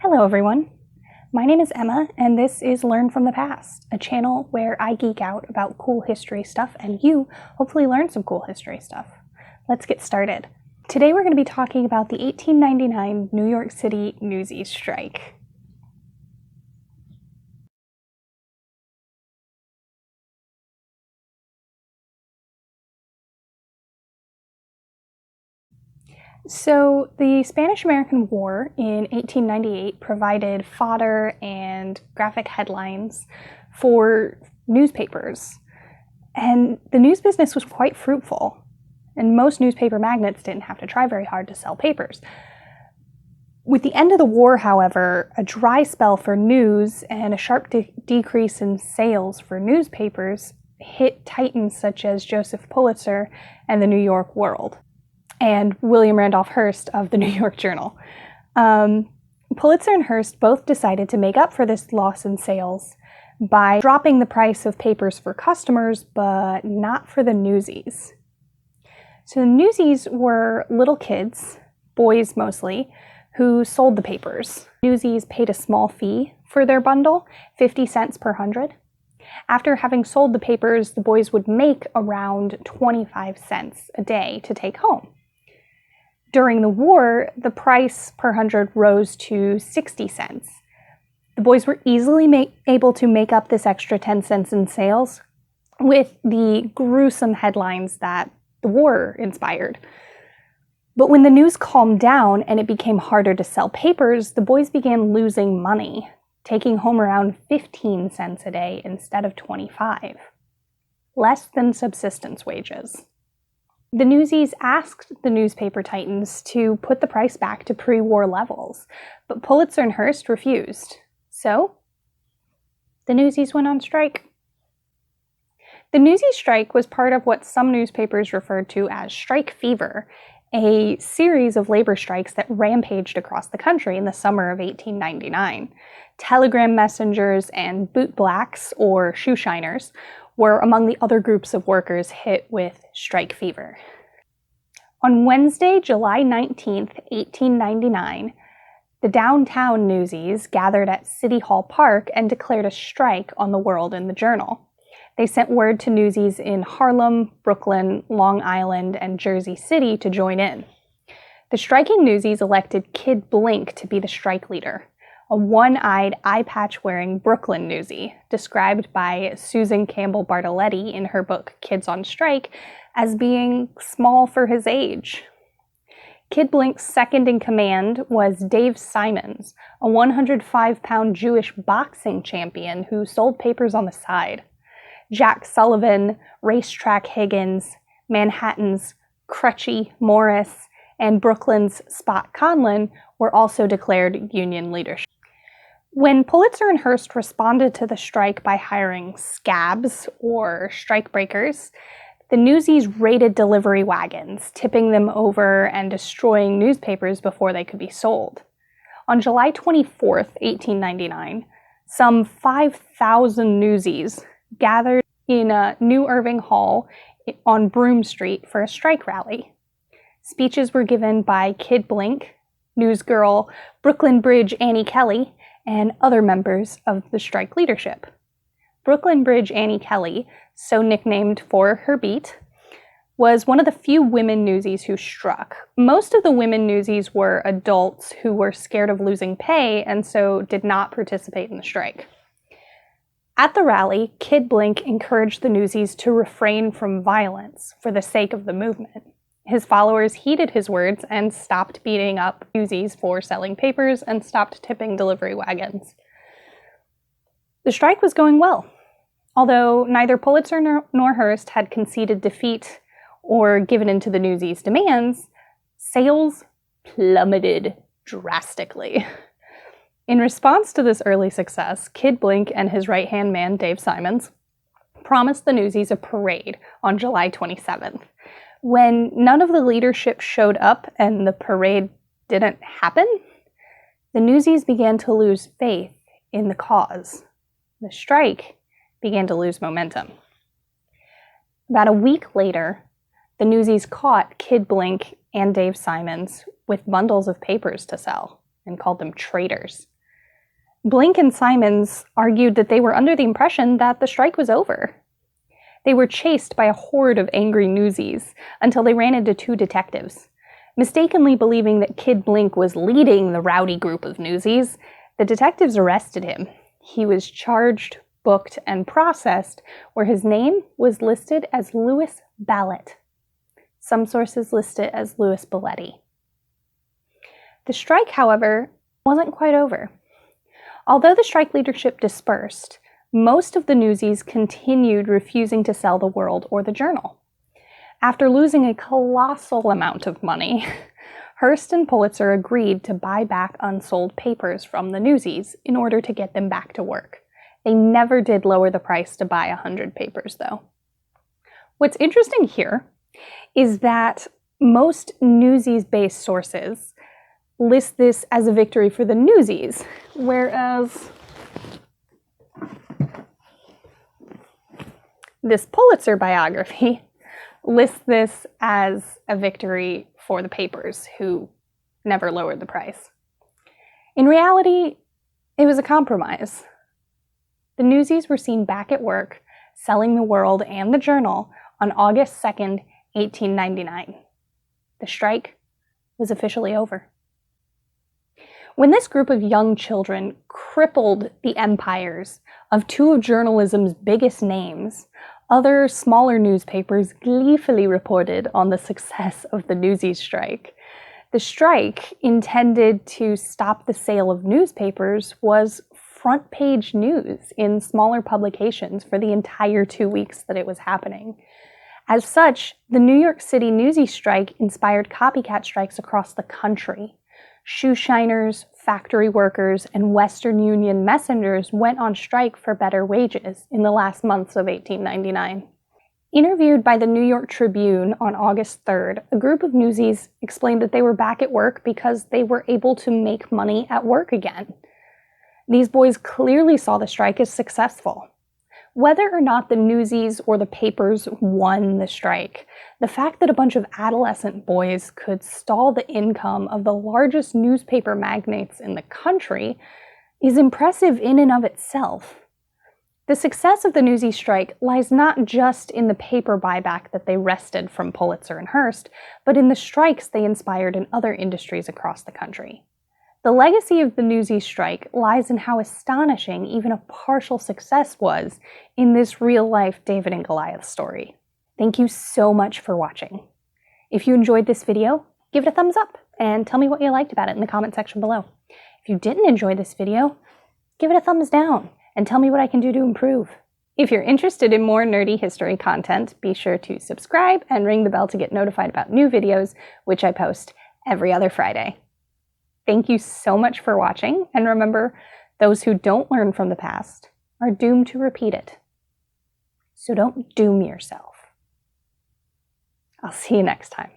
Hello everyone, my name is Emma and this is Learn from the Past, a channel where I geek out about cool history stuff and you hopefully learn some cool history stuff. Let's get started. Today we're going to be talking about the 1899 New York City Newsies strike. So the Spanish-American War in 1898 provided fodder and graphic headlines for newspapers, and the news business was quite fruitful, and most newspaper magnates didn't have to try very hard to sell papers. With the end of the war, however, a dry spell for news and a sharp decrease in sales for newspapers hit titans such as Joseph Pulitzer and the New York World, and William Randolph Hearst of the New York Journal. Pulitzer and Hearst both decided to make up for this loss in sales by dropping the price of papers for customers, but not for the newsies. So the newsies were little kids, boys mostly, who sold the papers. Newsies paid a small fee for their bundle, 50 cents per 100. After having sold the papers, the boys would make around 25 cents a day to take home. During the war, the price per 100 rose to 60 cents. The boys were easily able to make up this extra 10 cents in sales with the gruesome headlines that the war inspired. But when the news calmed down and it became harder to sell papers, the boys began losing money, taking home around 15 cents a day instead of 25. Less than subsistence wages. The newsies asked the newspaper titans to put the price back to pre-war levels, but Pulitzer and Hearst refused. So, the newsies went on strike. The newsies strike was part of what some newspapers referred to as strike fever, a series of labor strikes that rampaged across the country in the summer of 1899. Telegram messengers and bootblacks, or shoeshiners, were among the other groups of workers hit with strike fever. On Wednesday, July 19, 1899, the downtown newsies gathered at City Hall Park and declared a strike on the World and the Journal. They sent word to newsies in Harlem, Brooklyn, Long Island, and Jersey City to join in. The striking newsies elected Kid Blink to be the strike leader, a one-eyed, eye-patch-wearing Brooklyn newsie, described by Susan Campbell Bartoletti in her book Kids on Strike as being small for his age. Kid Blink's second in command was Dave Simons, a 105-pound Jewish boxing champion who sold papers on the side. Jack Sullivan, Racetrack Higgins, Manhattan's Crutchy Morris, and Brooklyn's Spot Conlon were also declared Union leadership. When Pulitzer and Hearst responded to the strike by hiring scabs, or strikebreakers, the newsies raided delivery wagons, tipping them over and destroying newspapers before they could be sold. On July 24, 1899, some 5,000 newsies gathered in New Irving Hall on Broome Street for a strike rally. Speeches were given by Kid Blink, newsgirl Brooklyn Bridge Annie Kelly, and other members of the strike leadership. Brooklyn Bridge Annie Kelly, so nicknamed for her beat, was one of the few women newsies who struck. Most of the women newsies were adults who were scared of losing pay and so did not participate in the strike. At the rally, Kid Blink encouraged the newsies to refrain from violence for the sake of the movement. His followers heeded his words and stopped beating up newsies for selling papers and stopped tipping delivery wagons. The strike was going well. Although neither Pulitzer nor Hearst had conceded defeat or given in to the newsies' demands, sales plummeted drastically. In response to this early success, Kid Blink and his right-hand man, Dave Simons, promised the newsies a parade on July 27th. When none of the leadership showed up and the parade didn't happen, the newsies began to lose faith in the cause. The strike began to lose momentum. About a week later, the newsies caught Kid Blink and Dave Simons with bundles of papers to sell and called them traitors. Blink and Simons argued that they were under the impression that the strike was over. They were chased by a horde of angry newsies until they ran into two detectives. Mistakenly believing that Kid Blink was leading the rowdy group of newsies, the detectives arrested him. He was charged, booked, and processed, where his name was listed as Louis Ballett. Some sources list it as Louis Belletti. The strike, however, wasn't quite over. Although the strike leadership dispersed, most of the newsies continued refusing to sell the World or the Journal. After losing a colossal amount of money, Hearst and Pulitzer agreed to buy back unsold papers from the newsies in order to get them back to work. They never did lower the price to buy 100 papers, though. What's interesting here is that most newsies-based sources list this as a victory for the newsies, whereas this Pulitzer biography lists this as a victory for the papers, who never lowered the price. In reality, it was a compromise. The newsies were seen back at work, selling the World and the Journal on August 2nd, 1899. The strike was officially over. When this group of young children crippled the empires of two of journalism's biggest names, other smaller newspapers gleefully reported on the success of the newsies' strike. The strike, intended to stop the sale of newspapers, was front-page news in smaller publications for the entire 2 weeks that it was happening. As such, the New York City newsies' strike inspired copycat strikes across the country. Shoe shiners, factory workers, and Western Union messengers went on strike for better wages in the last months of 1899. Interviewed by the New York Tribune on August 3rd, a group of newsies explained that they were back at work because they were able to make money at work again. These boys clearly saw the strike as successful. Whether or not the newsies or the papers won the strike, the fact that a bunch of adolescent boys could stall the income of the largest newspaper magnates in the country is impressive in and of itself. The success of the newsies' strike lies not just in the paper buyback that they wrested from Pulitzer and Hearst, but in the strikes they inspired in other industries across the country. The legacy of the newsies' strike lies in how astonishing even a partial success was in this real-life David and Goliath story. Thank you so much for watching. If you enjoyed this video, give it a thumbs up and tell me what you liked about it in the comment section below. If you didn't enjoy this video, give it a thumbs down and tell me what I can do to improve. If you're interested in more nerdy history content, be sure to subscribe and ring the bell to get notified about new videos, which I post every other Friday. Thank you so much for watching, and remember, those who don't learn from the past are doomed to repeat it. So don't doom yourself. I'll see you next time.